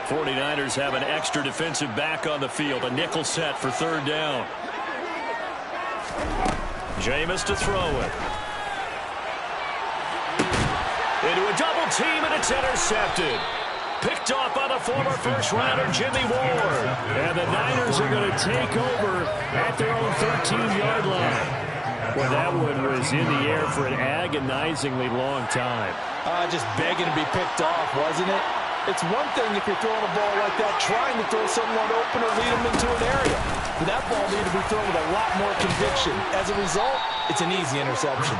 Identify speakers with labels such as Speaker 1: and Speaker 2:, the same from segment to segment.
Speaker 1: 49ers have an extra defensive back on the field. A nickel set for third down. Jameis to throw it. Into a double team, and it's intercepted. Picked off by the former first-rounder Jimmy Ward. And the Niners are going to take over at their own 13-yard line. Well, that one was in the air for an agonizingly long time.
Speaker 2: Just begging to be picked off, wasn't it? It's one thing if you're throwing a ball like that, trying to throw someone open or lead them into an area. But that ball needed to be thrown with a lot more conviction. As a result, it's an easy interception.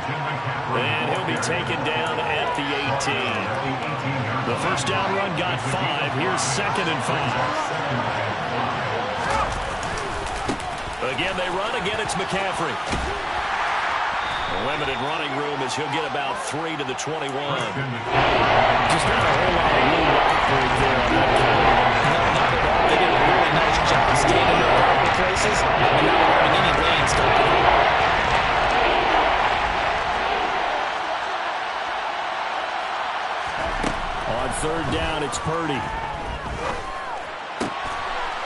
Speaker 1: And he'll be taken down at the 18. The first down run got 5. Here's 2nd and 5. Again, they run. Again, it's McCaffrey. Limited running room as he'll get about 3 to the 21. Just not a whole lot of room to operate there on that play.
Speaker 2: No, not at all. They did a really nice job staying in their proper places and not allowing any lanes to open up.
Speaker 1: On third down, it's Purdy.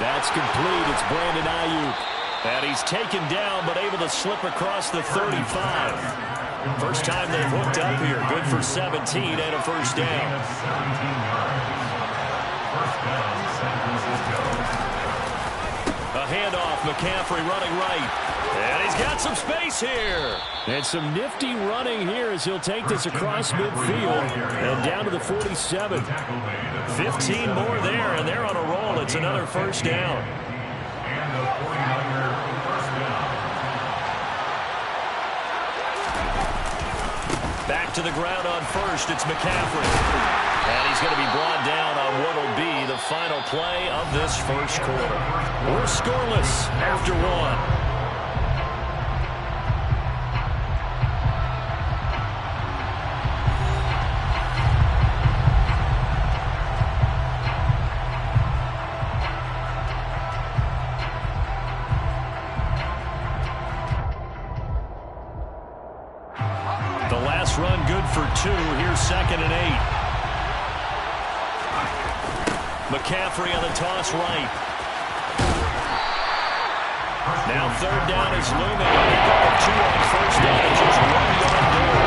Speaker 1: That's complete. It's Brandon Ayuk. And he's taken down, but able to slip across the 35. First time they've hooked up here. Good for 17 and a first down. A handoff, McCaffrey running right. And he's got some space here. And some nifty running here as he'll take this across midfield and down to the 47. 15 more there, and they're on a roll. It's another first down. Back to the ground on first. It's McCaffrey. And he's going to be brought down on what will be the final play of this first quarter. We're scoreless after one. Run good for 2. Here's 2nd and 8. McCaffrey on the toss right. Now third down is looming. Pick up a 2 on first down. It's just 1 yard goal.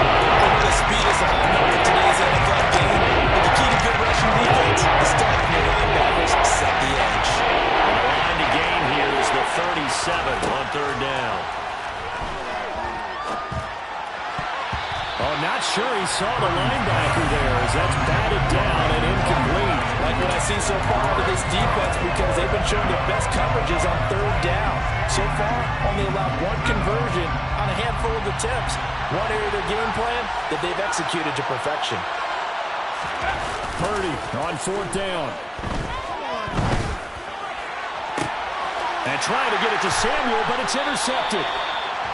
Speaker 2: The speed is a high number in today's NFL game. But the key to good rushing defense is stopping your linebackers set the edge.
Speaker 1: And the line to gain here is the 37 on third down. Oh, not sure he saw the linebacker there as that's batted down and incomplete.
Speaker 2: Like what I see so far out of this defense because they've been showing their best coverages on third down. So far, only allowed 1 conversion on a handful of attempts. One area of their game plan that they've executed to perfection.
Speaker 1: Purdy on fourth down. And trying to get it to Samuel, but it's intercepted.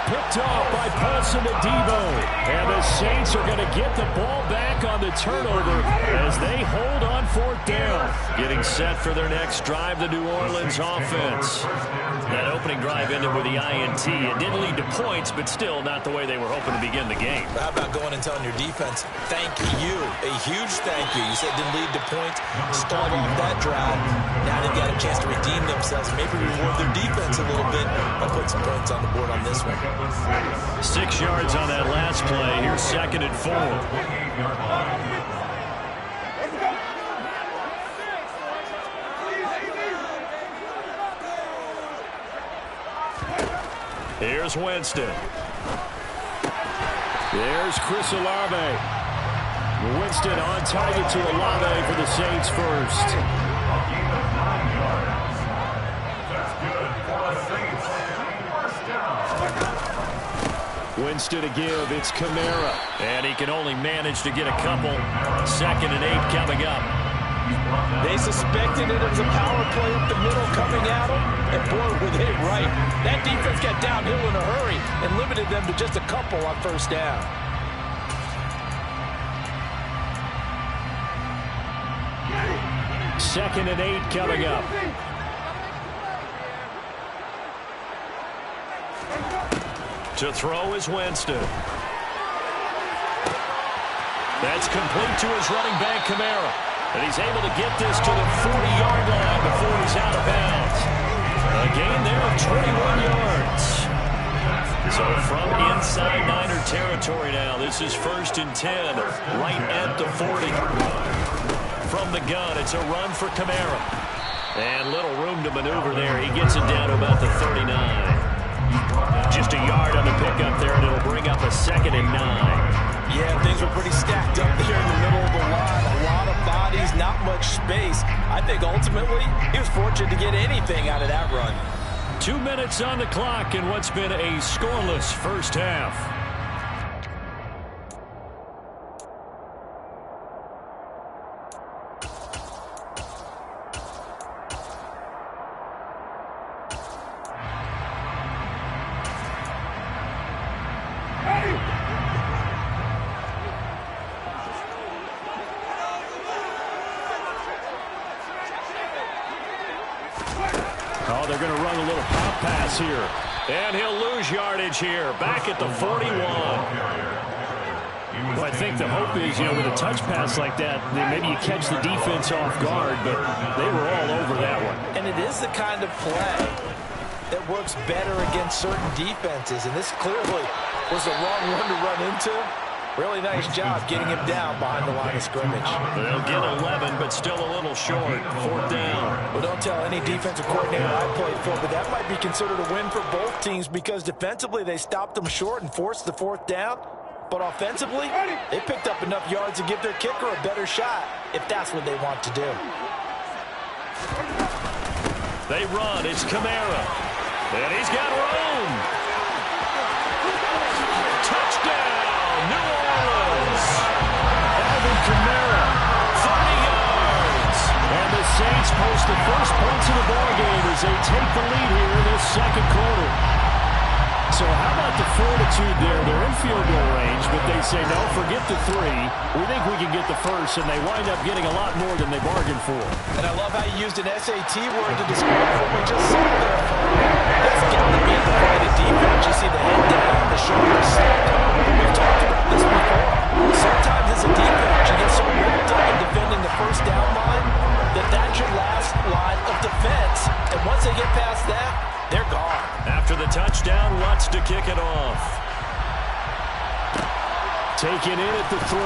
Speaker 1: Picked off by Paulson Adebo. And the Saints are going to get the ball back on the turnover as they hold on fourth down. Getting set for their next drive, the New Orleans offense. That opening drive ended with the INT. It didn't lead to points, but still not the way they were hoping to begin the game.
Speaker 2: How about going and telling your defense, thank you, a huge thank you. You said it didn't lead to points. Start off that drive. Now they've got a chance to redeem themselves, maybe reward their defense a little bit by putting some points on the board on this one.
Speaker 1: 6 yards on that last play. Here's 2nd and 4. Here's Winston. There's Chris Olave. Winston on target to Olave for the Saints first. Winston to give. It's Kamara. And he can only manage to get a couple. 2nd and 8 coming up.
Speaker 2: They suspected it was a power play up the middle coming at them, and boy, were they right. That defense got downhill in a hurry and limited them to just a couple on first down.
Speaker 1: Second and 8 coming up. To throw is Winston. That's complete to his running back, Kamara. And he's able to get this to the 40-yard goes out of bounds. A gain there of 21 yards. So from inside Niner territory now, this is 1st and 10, right at the 40. From the gun, it's a run for Kamara. And little room to maneuver there. He gets it down to about the 39. Just a yard on the pickup there, and it'll bring up a 2nd and 9.
Speaker 2: Yeah, things were pretty stacked up there in the middle of the line. A lot of bodies, not much space. I think ultimately he was fortunate to get anything out of that run.
Speaker 1: 2 minutes on the clock in what's been a scoreless first half. Oh, they're going to run a little pop pass here. And he'll lose yardage here. Back at the 41. Well, I think the hope is, with a touch pass like that, maybe you catch the defense off guard, but they were all over that one.
Speaker 2: And it is the kind of play that works better against certain defenses. And this clearly was the wrong one to run into. Really nice job getting him down behind the line of scrimmage.
Speaker 1: They'll get 11, but still a little short. 4th down.
Speaker 2: Well, don't tell any defensive coordinator I played for, but that might be considered a win for both teams because defensively they stopped them short and forced the 4th down. But offensively, they picked up enough yards to give their kicker a better shot if that's what they want to do.
Speaker 1: They run. It's Kamara. And he's got room. Touchdown. New Orleans. Alvin Kamara, 30 yards. And the Saints post the first points of the ballgame as they take the lead here in this 2nd quarter. So how about the fortitude there? They're in field goal range, but they say, no, forget the 3. We think we can get the first, and they wind up getting a lot more than they bargained for.
Speaker 2: And I love how you used an SAT word to describe what we just saw there. That's got to be the play of the defense. You see the head down, the shoulders slapped. We've talked about this before. Sometimes as a defense, you get so wrapped up in defending the first down line that that's your last line of defense. And once they get past that, they're gone.
Speaker 1: After the touchdown, Lutz to kick it off. Taken in at the 3.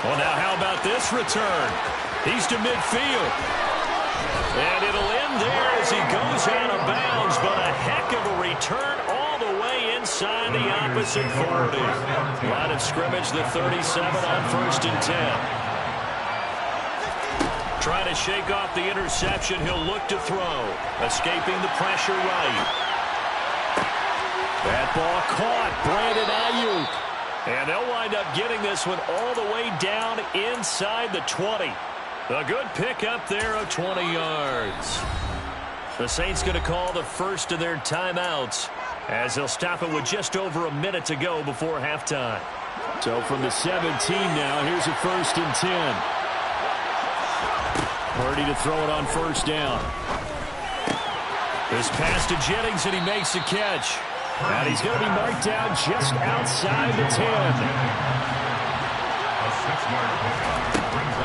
Speaker 1: Well, now how about this return? He's to midfield. And it'll end there as he goes out of bounds, but a heck of a return all the way inside the opposite 40. Line of scrimmage, the 37 on 1st and 10. Trying to shake off the interception. He'll look to throw. Escaping the pressure right. That ball caught. Brandon Ayuk. And they'll wind up getting this one all the way down inside the 20. A good pickup there of 20 yards. The Saints going to call the first of their timeouts as they'll stop it with just over a minute to go before halftime. So from the 17 now, here's a 1st and 10. Purdy to throw it on 1st down. This pass to Jennings, and he makes the catch. And he's going to be marked down just outside the 10.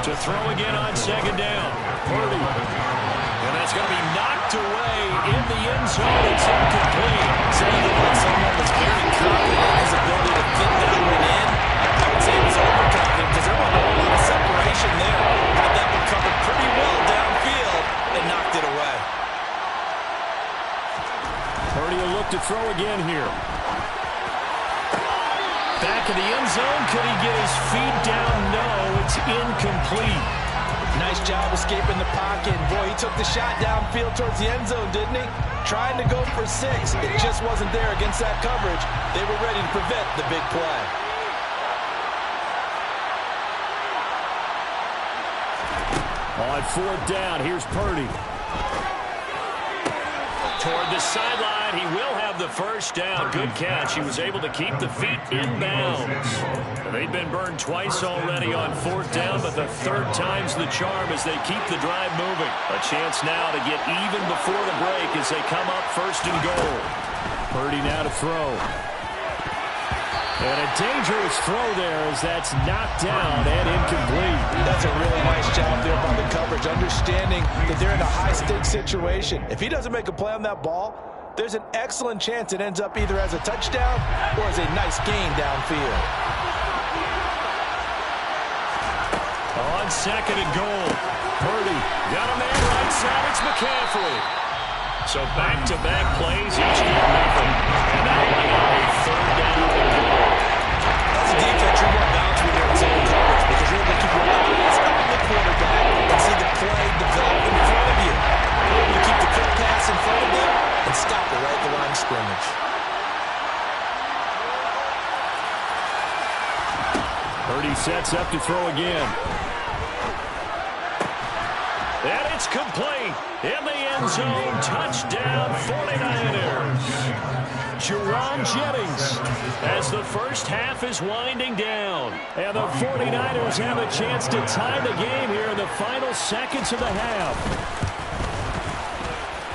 Speaker 1: To throw again on 2nd down. Purdy. And that's going to be knocked away in the end zone. It's incomplete.
Speaker 2: Saying that someone was very confident in his ability to fit that one in, I would say he was overconfident because there wasn't a whole lot of separation there. Had that one covered pretty well downfield and knocked it away.
Speaker 1: Purdy will look to throw again here. Back in the end zone. Could he get his feet down? No, it's incomplete.
Speaker 2: Nice job escaping the pocket. Boy, he took the shot downfield towards the end zone, didn't he? Trying to go for 6. It just wasn't there against that coverage. They were ready to prevent the big play.
Speaker 1: On 4th down, here's Purdy. Toward the sideline, he will have the first down. Good catch. He was able to keep the feet in bounds. They've been burned twice already on 4th down, but the 3rd time's the charm as they keep the drive moving. A chance now to get even before the break as they come up 1st and goal. Purdy now to throw. And a dangerous throw there as that's knocked down and incomplete.
Speaker 2: That's a really nice job there by the coverage. coverage, understanding that they're in a high-stakes situation. If he doesn't make a play on that ball, there's an excellent chance it ends up either as a touchdown or as a nice gain downfield.
Speaker 1: On second and goal, Purdy got a man right side. It's McCaffrey. So back-to-back plays, each get nothing. And now a third down and goal.
Speaker 2: That's a defense you want balance when you're in zone coverage because you're able to keep your eyes on the quarterback and see the play develop in front of you. You're able to keep the quick pass in front of you and stop it right at the line of scrimmage.
Speaker 1: Purdy sets up to throw again. And it's complete. In the end zone, touchdown 49ers. Jerron Jennings as the first half is winding down. And the 49ers have a chance to tie the game here in the final seconds of the half.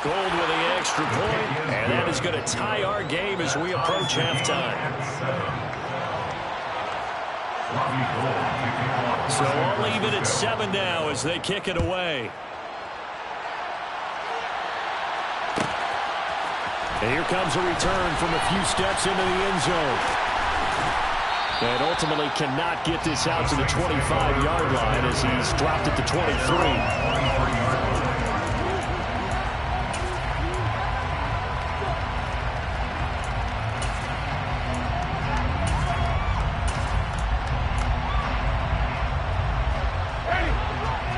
Speaker 1: Gold with the extra point, and that is going to tie our game as we approach halftime. So all even at 7 now as they kick it away. And here comes a return from a few steps into the end zone. And ultimately cannot get this out to the 25-yard line as he's dropped it to 23.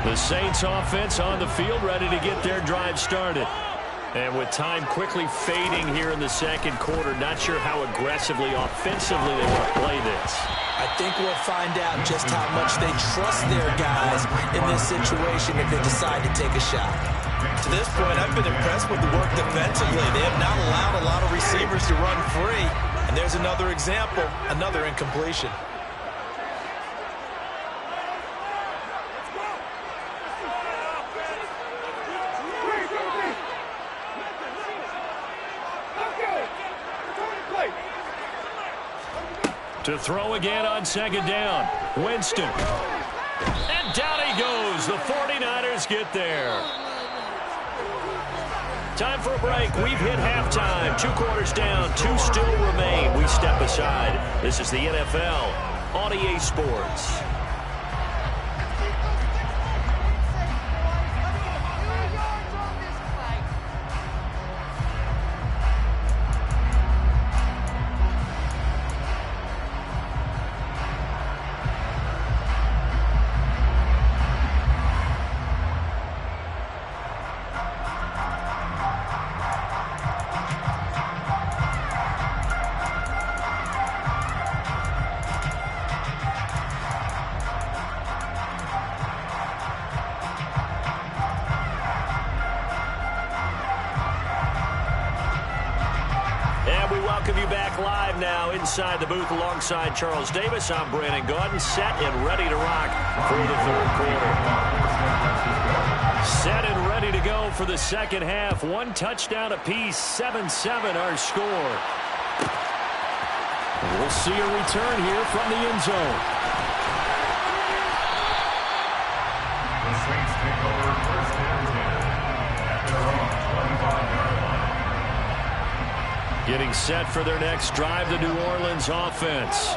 Speaker 1: The Saints offense on the field ready to get their drive started. And with time quickly fading here in the second quarter, not sure how aggressively, offensively they want to play this.
Speaker 2: I think we'll find out just how much they trust their guys in this situation if they decide to take a shot. To this point, I've been impressed with the work defensively. They have not allowed a lot of receivers to run free. And there's another example, another incompletion.
Speaker 1: To throw again on second down. Winston. And down he goes. The 49ers get there. Time for a break. We've hit halftime. 2 quarters down. 2 still remain. We step aside. This is the NFL on EA Sports. Welcome you back live now inside the booth alongside Charles Davis. I'm Brandon Gaudin, set and ready to rock for the third quarter. Set and ready to go for the second half. 1 touchdown apiece, 7-7 our score. We'll see a return here from the end zone.
Speaker 3: The Saints take over first and 10 at their own 25-yard line.
Speaker 1: Getting set for their next drive, the New Orleans offense.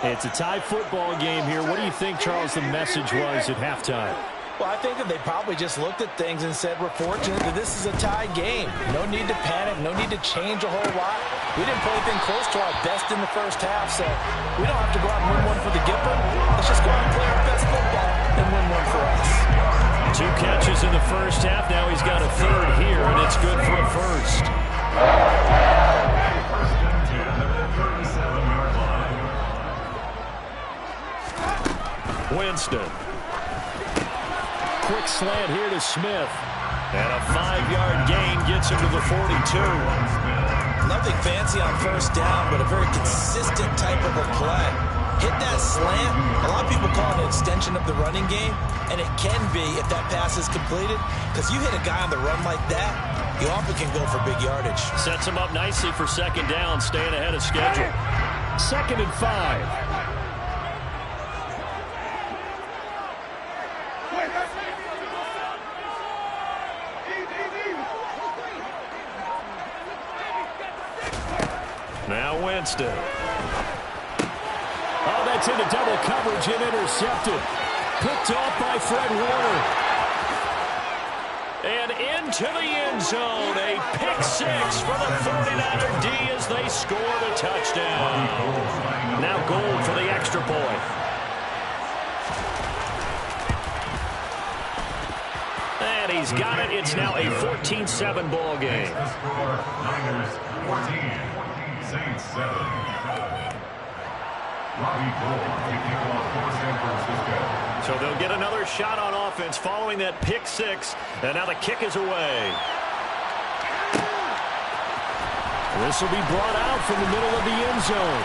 Speaker 1: It's a tie football game here. What do you think, Charles, the message was at halftime?
Speaker 2: Well, I think that they probably just looked at things and said, we're fortunate that this is a tie game. No need to panic, no need to change a whole lot. We didn't play anything close to our best in the first half, so we don't have to go out and win one for the Gipper. Let's just go out and play our best football and win one for us.
Speaker 1: 2 catches in the first half. Now he's got a third here, and it's good for a first.
Speaker 3: First and 10 at the 37-yard line.
Speaker 1: Winston. Quick slant here to Smith. And a 5-yard gain gets him to the 42.
Speaker 2: Nothing fancy on first down, but a very consistent type of a play. Hit that slant. A lot of people call it an extension of the running game, and it can be if that pass is completed, because you hit a guy on the run like that, you often can go for big yardage.
Speaker 1: Sets him up nicely for second down, staying ahead of schedule. 2nd and 5. Now Winston. Oh, that's into double coverage and intercepted. Picked off by Fred Warner. And into the end zone. A pick six for the 49er D as they scored a touchdown. Now Gould for the extra point. And he's got it. It's now a 14-7 ball game.
Speaker 3: Niners 14, Saints 7. Robbie Gould kicking off for San Francisco.
Speaker 1: So they'll get another shot on offense following that pick six. And now the kick is away. This will be brought out from the middle of the end zone.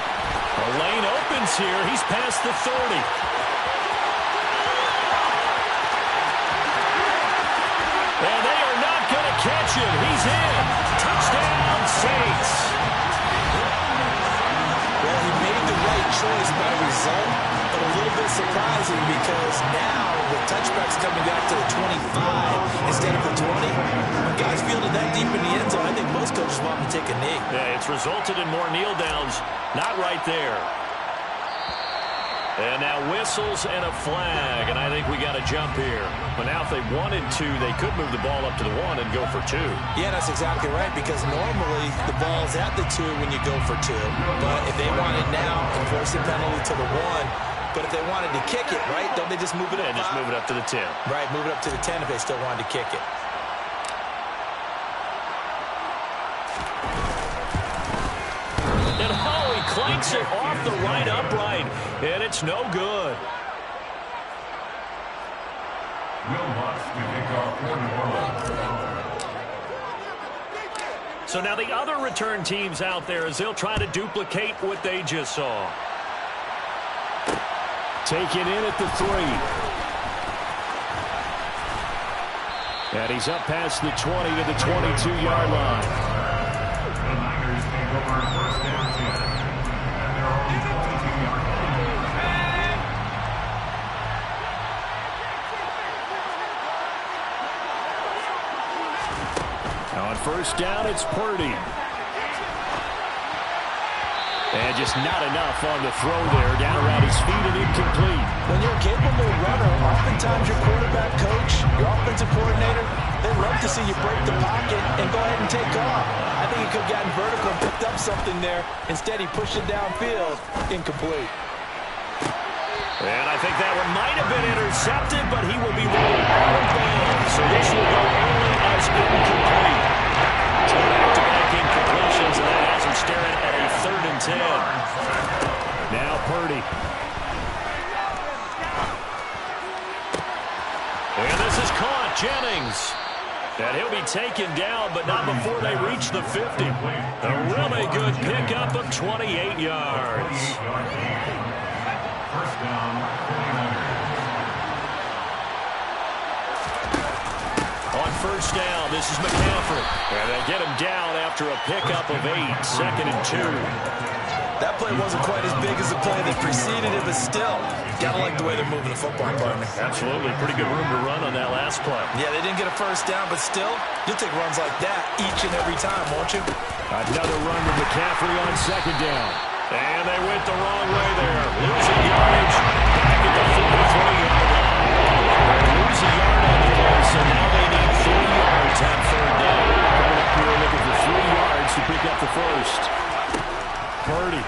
Speaker 1: A lane opens here. He's past the 30. And they are not going to catch him. He's in. Touchdown, Saints.
Speaker 2: Well, he made the right choice by result, but a little bit surprising because now the touchback's coming back to the 25 instead of the 20. When guys fielded that deep in the end zone, I think most coaches want him to take a knee.
Speaker 1: Yeah, it's resulted in more kneel downs. Not right there. And now whistles and a flag, and I think we got a jump here. But now if they wanted to, they could move the ball up to the 1 and go for 2.
Speaker 2: Yeah, that's exactly right, because normally the ball's at the 2 when you go for 2. But if they want it now, enforce the penalty to the 1. But if they wanted to kick it, right, don't they just move it up?
Speaker 1: Yeah, just move it up to the 10.
Speaker 2: Right, move it up to the 10 if they still wanted to kick it.
Speaker 1: And Holley clanks it off the right upright, and it's no good.
Speaker 3: Will Lutz to kick off for New Orleans.
Speaker 1: So now the other return teams out there as they'll try to duplicate what they just saw. Taken in at the 3. And he's up past the 20 to the 22-yard line.
Speaker 3: The Niners take over first down 10 at their own 22-yard line.
Speaker 1: On first down, it's Purdy. And just not enough on the throw there. Down around his feet and incomplete.
Speaker 2: When you're a capable runner, oftentimes your quarterback coach, your offensive coordinator, they love to see you break the pocket and go ahead and take off. I think he could have gotten vertical and picked up something there. Instead, he pushed it downfield. Incomplete.
Speaker 1: And I think that one might have been intercepted, but he will be ruled out of bounds. So this will go only as incomplete. Two back-to-back incompletions, and that has him staring at a 3rd and 10. Now Purdy. And this is caught. Jennings. And he'll be taken down, but not before they reach the 50. A really good pickup of 28 yards.
Speaker 3: First down, 49ers.
Speaker 1: On first down, this is McCaffrey. And they get him down after a pickup of 8. 2nd and 2.
Speaker 2: That play wasn't quite as big as the play that preceded it, but still, gotta like the way they're moving the football, partner.
Speaker 1: Absolutely. Pretty good room to run on that last play.
Speaker 2: Yeah, they didn't get a first down, but still, you'll take runs like that each and every time, won't you?
Speaker 1: Another run with McCaffrey on 2nd down. And they went the wrong way there. Losing yardage back at the 43-yard line. They lose a yard on the play, so now they need 3 yards on 3rd down. Coming up here looking for 3 yards to pick up the first. Purdy.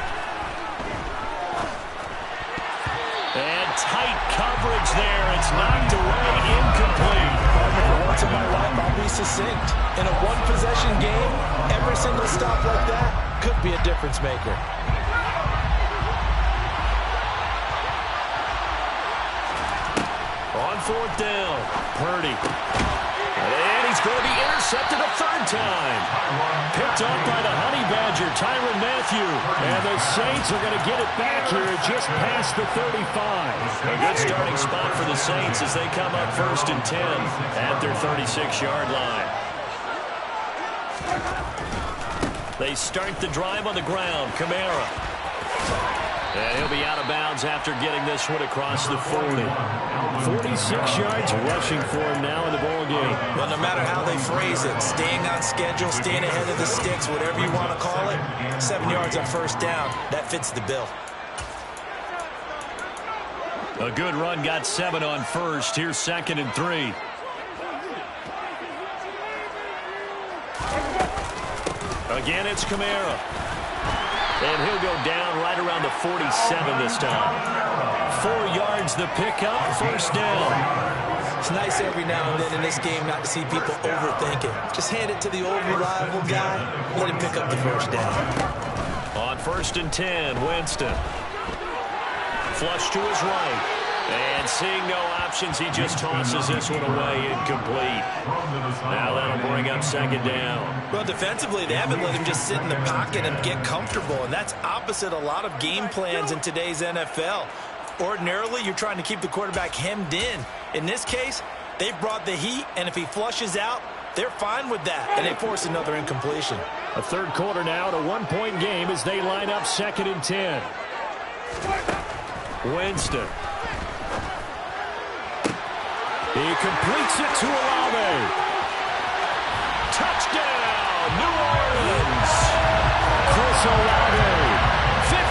Speaker 1: And tight coverage there. It's knocked away, incomplete.
Speaker 2: For once in my life, I'll be succinct. In a one-possession game, every single stop like that could be a difference maker.
Speaker 1: On 4th down, Purdy. And he's going to be intercepted a 3rd time. Picked off by the Honey Badger, Tyrann Mathieu. And the Saints are going to get it back here just past the 35. A good starting spot for the Saints as they come up 1st and 10 at their 36-yard line. They start the drive on the ground. Kamara. And he'll be out of bounds after getting this one across the 40. 46 yards rushing for him now in the ball game.
Speaker 2: Well, no matter how they phrase it, staying on schedule, staying ahead of the sticks, whatever you want to call it, 7 yards on first down, that fits the bill.
Speaker 1: A good run got 7 on first. Here's 2nd and 3. Again, it's Kamara. And he'll go down right around the 47 this time. 4 yards the pickup, first down.
Speaker 2: It's nice every now and then in this game not to see people overthink it. Just hand it to the old reliable guy, let him pick up the first down.
Speaker 1: On 1st and 10, Winston. Flush to his right. And seeing no options, he just tosses this one away, incomplete. Now that'll bring up 2nd down.
Speaker 2: Well, defensively, they haven't let him just sit in the pocket and get comfortable, and that's opposite a lot of game plans in today's NFL. Ordinarily, you're trying to keep the quarterback hemmed in. In this case, they've brought the heat, and if he flushes out, they're fine with that, and they force another incompletion.
Speaker 1: A third quarter now, a 1-point game as they line up 2nd and 10. Winston. He completes it to Olave. Touchdown, New Orleans. Chris Olave, 53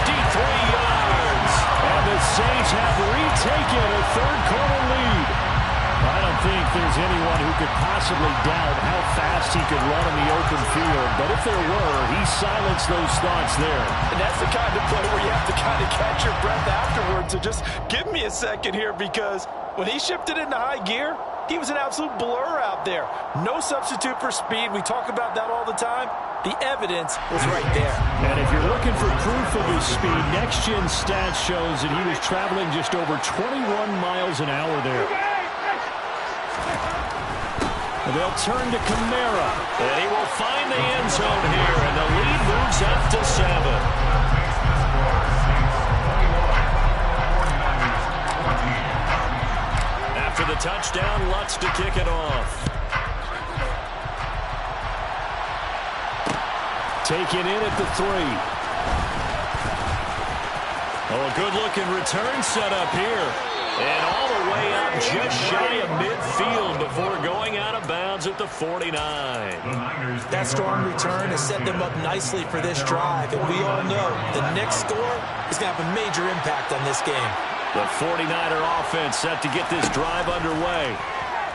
Speaker 1: yards. And the Saints have retaken a third-quarter lead. I don't think there's anyone who could possibly doubt how fast he could run in the open field. But if there were, he silenced those thoughts there.
Speaker 2: And that's the kind of play where you have to kind of catch your breath afterwards. So just give me a second here, because when he shifted into high gear, he was an absolute blur out there. No substitute for speed. We talk about that all the time. The evidence was right there.
Speaker 1: And if you're looking for proof of his speed, Next Gen Stats shows that he was traveling just over 21 miles an hour there. And they'll turn to Kamara. And he will find the end zone here, and the lead moves up to 7. After the touchdown, Lutz to kick it off. Taken in at the 3. Oh, a good-looking return set up here. And all the way up just shy of midfield before going out of bounds at the 49.
Speaker 2: That strong return has set them up nicely for this drive. And we all know the next score is going to have a major impact on this game.
Speaker 1: The 49er offense set to get this drive underway.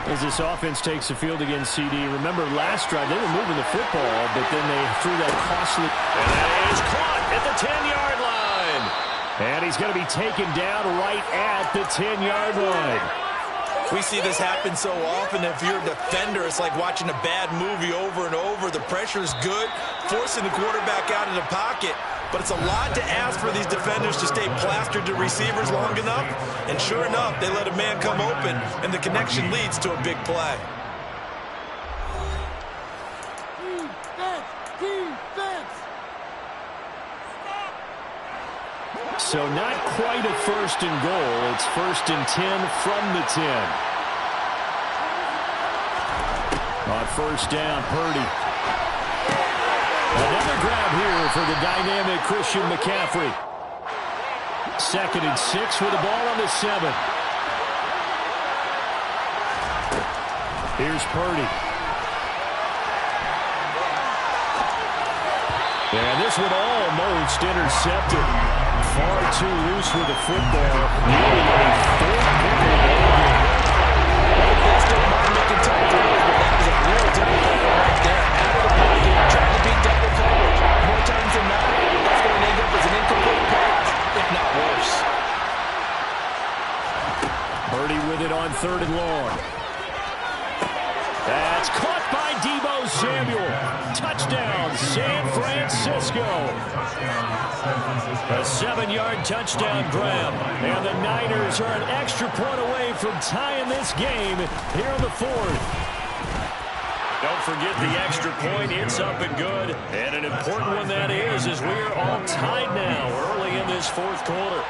Speaker 1: As this offense takes the field against CD, remember last drive they were moving the football, but then they threw that costly. And that is caught at the 10-yard line. And he's going to be taken down right at the 10-yard line.
Speaker 2: We see this happen so often. If you're a defender, it's like watching a bad movie over and over. The pressure is good, forcing the quarterback out of the pocket. But it's a lot to ask for these defenders to stay plastered to receivers long enough. And sure enough, they let a man come open, and the connection leads to a big play.
Speaker 1: So not quite a 1st and goal. It's 1st and 10 from the 10. On 1st down, Purdy. Another grab here for the dynamic Christian McCaffrey. 2nd and 6 with the ball on the 7. Here's Purdy. And this one almost intercepted. Far too loose with the football. Really a fourth-quarter ball game.
Speaker 2: That's the making tough throws, but that was a real difficult one right there. Out of the pocket, trying to beat double coverage. More times than not, that's going to end up as an incomplete pass, if not worse.
Speaker 1: Purdy with it on 3rd and long. That's caught by Deebo Samuel. Touchdown, San Francisco. A 7-yard touchdown grab. And the Niners are an extra point away from tying this game here in the 4th. Don't forget the extra point. It's up and good. And an important one that is, as we are all tied now early in this 4th quarter.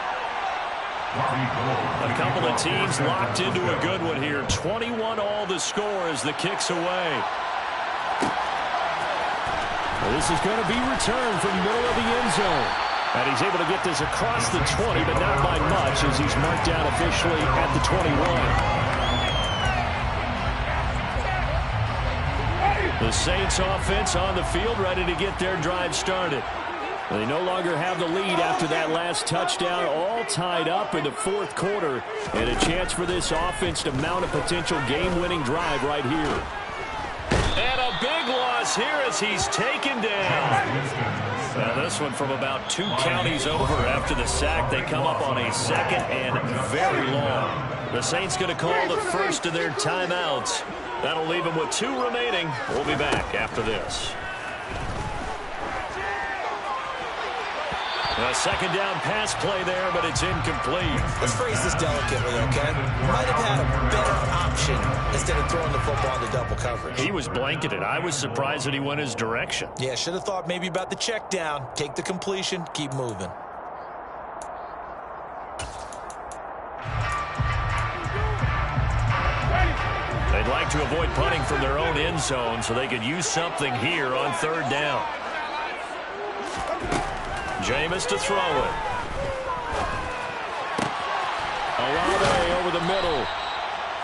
Speaker 1: A couple of teams locked into a good one here. 21 all the score as the kick's away. Well, this is going to be returned from the middle of the end zone. And he's able to get this across the 20, but not by much as he's marked down officially at the 21. The Saints offense on the field, ready to get their drive started. They no longer have the lead after that last touchdown, all tied up in the fourth quarter, and a chance for this offense to mount a potential game-winning drive right here. And a big loss here as he's taken down. Now this one from about 2 counties over after the sack. They come up on a second and very long. The Saints going to call the first of their timeouts. That'll leave them with 2 remaining. We'll be back after this. A second down pass play there, but it's incomplete.
Speaker 2: Let's phrase this delicately, okay? Might have had a better option instead of throwing the football into double coverage.
Speaker 1: He was blanketed. I was surprised that he went his direction.
Speaker 2: Yeah, should have thought maybe about the check down. Take the completion, keep moving.
Speaker 1: They'd like to avoid punting from their own end zone so they could use something here on third down. Jameis to throw it. Olave over the middle.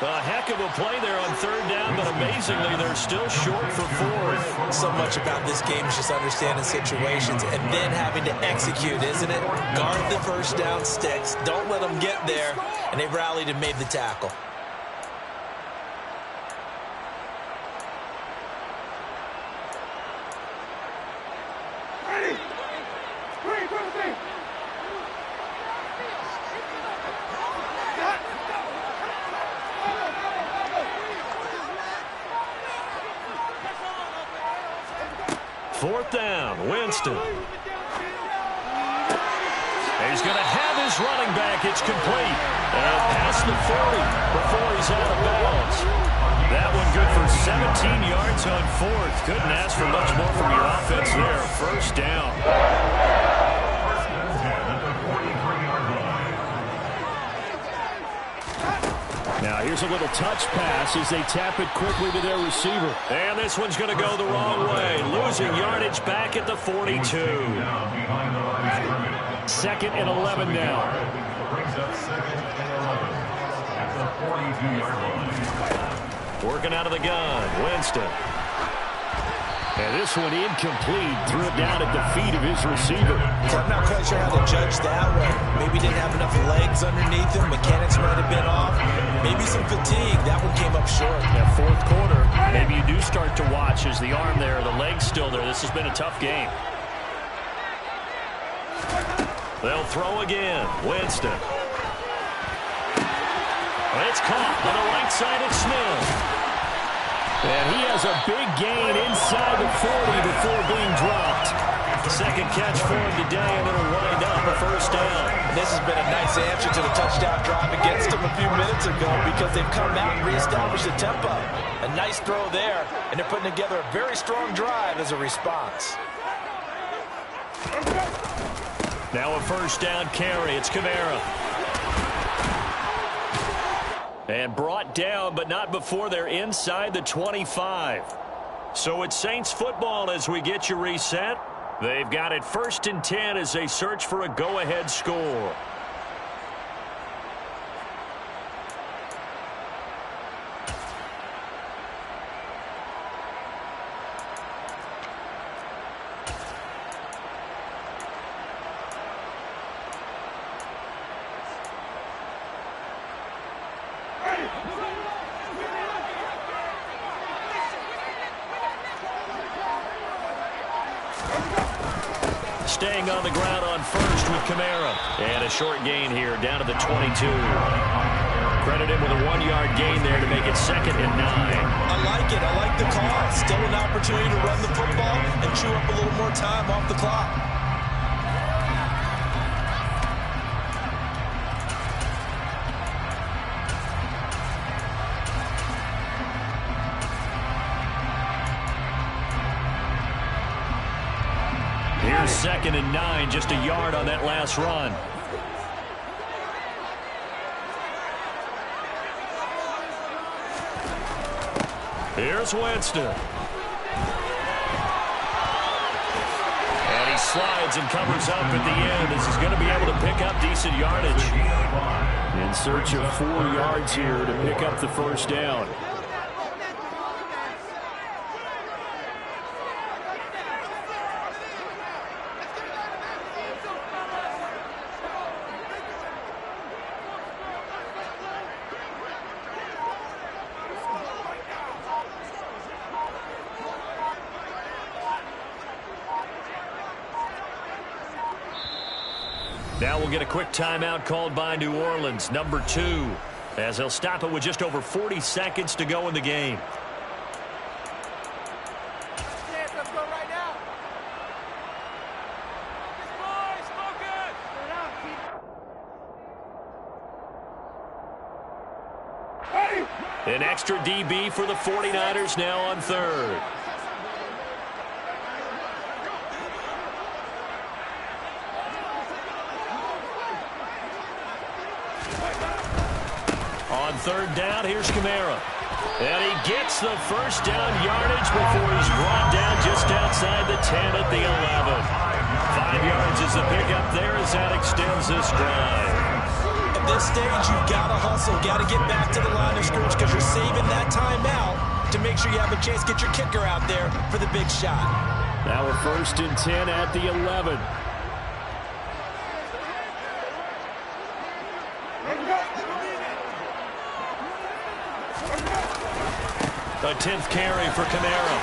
Speaker 1: A heck of a play there on third down, but amazingly, they're still short for fourth.
Speaker 2: So much about this game is just understanding situations and then having to execute, isn't it? Guard the first down sticks. Don't let them get there. And they rallied and made the tackle.
Speaker 1: Fourth down, Winston. He's going to have his running back. It's complete. And past the 40 before he's out of bounds. That one good for 17 yards on fourth. Couldn't ask for much more from your offense there. First down. Now here's a little touch pass as they tap it quickly to their receiver. And this one's going to go the wrong way. Losing yardage back at the 42. Second and 11 now. Working out of the gun, Winston. And this one incomplete. Threw it down at the feet of his receiver.
Speaker 2: I'm not quite sure how to judge that one. Maybe didn't have enough legs underneath him. Mechanics might have been off. Maybe some fatigue. That one came up short.
Speaker 1: That fourth quarter, maybe you do start to watch as the arm there, the leg's still there. This has been a tough game. They'll throw again. Winston. It's caught on the right side of Smith. And he has a big gain inside the 40 before being dropped. Second catch for him today, and it'll wind up a first down.
Speaker 2: This has been a nice answer to the touchdown drive against them a few minutes ago because they've come out and reestablished the tempo. A nice throw there, and they're putting together a very strong drive as a response.
Speaker 1: Now a first down carry. It's Kamara. And brought down, but not before they're inside the 25. So it's Saints football as we get you reset. They've got it 1st and 10 as they search for a go-ahead score. Staying on the ground on first with Kamara. And a short gain here down to the 22. Credit him with a 1-yard gain there to make it 2nd and 9.
Speaker 2: I like it. I like the call. Still an opportunity to run the football and chew up a little more time off the clock.
Speaker 1: Here's 2nd and 9, just a yard on that last run. Here's Winston. And he slides and covers up at the end. This is going to be able to pick up decent yardage. In search of 4 yards here to pick up the first down. Now we'll get a quick timeout called by New Orleans, number 2, as they'll stop it with just over 40 seconds to go in the game.
Speaker 4: Let's go right now. Boys,
Speaker 1: An extra DB for the 49ers now on 3rd. On 3rd down, here's Kamara. And he gets the first down yardage before he's brought down just outside the 10 at the 11. 5 yards is the pickup there as that extends this drive.
Speaker 2: At this stage, you've got to hustle, got to get back to the line of scrimmage because you're saving that timeout to make sure you have a chance to get your kicker out there for the big shot.
Speaker 1: Now a 1st and 10 at the 11. The 10th carry for Kamara.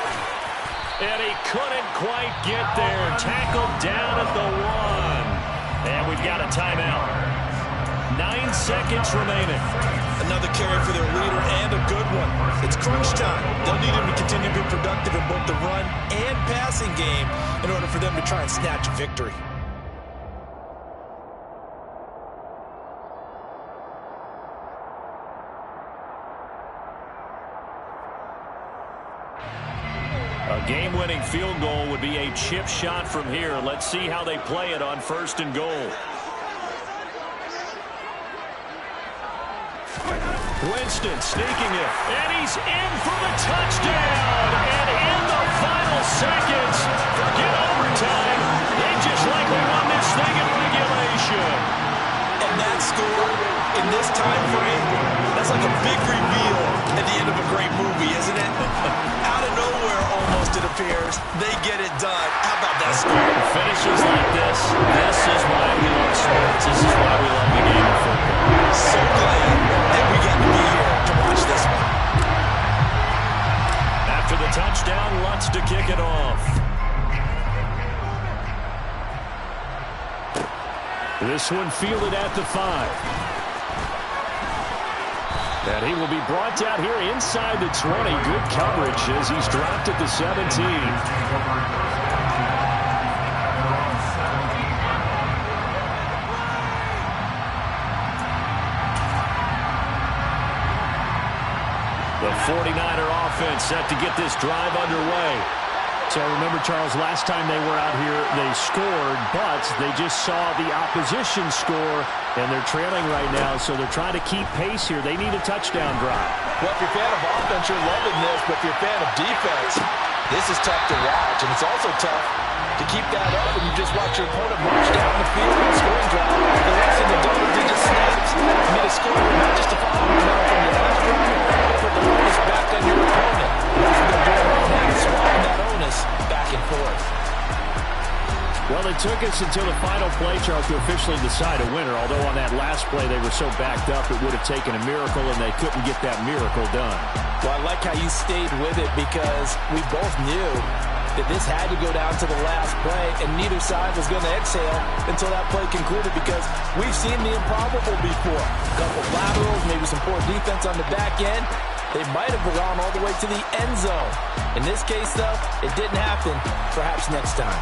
Speaker 1: And he couldn't quite get there. Tackled down at the 1. And we've got a timeout. 9 seconds remaining.
Speaker 2: Another carry for their leader and a good one. It's crunch time. They'll need him to continue to be productive in both the run and passing game in order for them to try and snatch a victory.
Speaker 1: A game-winning field goal would be a chip shot from here. Let's see how they play it on 1st and goal. Winston sneaking it, and he's in for the touchdown. And in the final seconds, forget overtime. They just likely won this thing in regulation.
Speaker 2: And that score in this time frame, that's like a big reveal at the end of a great movie, isn't it? Out of nowhere, almost, it appears, they get it done. How about that score?
Speaker 1: Finishes like this. This is why we love sports. This is why we love the game of football.
Speaker 2: So glad that we got to be here to watch this one.
Speaker 1: After the touchdown, Lutz to kick it off. This one fielded at the 5. And he will be brought down here inside the 20. Good coverage as he's dropped at the 17. The 49er offense set to get this drive underway. So remember, Charles, last time they were out here, they scored, but they just saw the opposition score, and they're trailing right now, so they're trying to keep pace here. They need a touchdown drive.
Speaker 2: Well, if you're a fan of offense, you're loving this, but if you're a fan of defense, this is tough to watch, and it's also tough to keep that up, and you just watch your opponent march down the field on a scoring drive. The rest of the double-digit snaps, you need a score, not just to follow the momentum from your last drive, but put the onus back on your opponent. That's what they're doing right now, swapping that onus back and forth.
Speaker 1: Well, it took us until the final play, Charles, to officially decide a winner, although on that last play they were so backed up it would have taken a miracle, and they couldn't get that miracle done.
Speaker 2: Well, I like how you stayed with it because we both knew that this had to go down to the last play, and neither side was going to exhale until that play concluded because we've seen the improbable before. A couple laterals, maybe some poor defense on the back end. They might have gone all the way to the end zone. In this case, though, it didn't happen. Perhaps next time.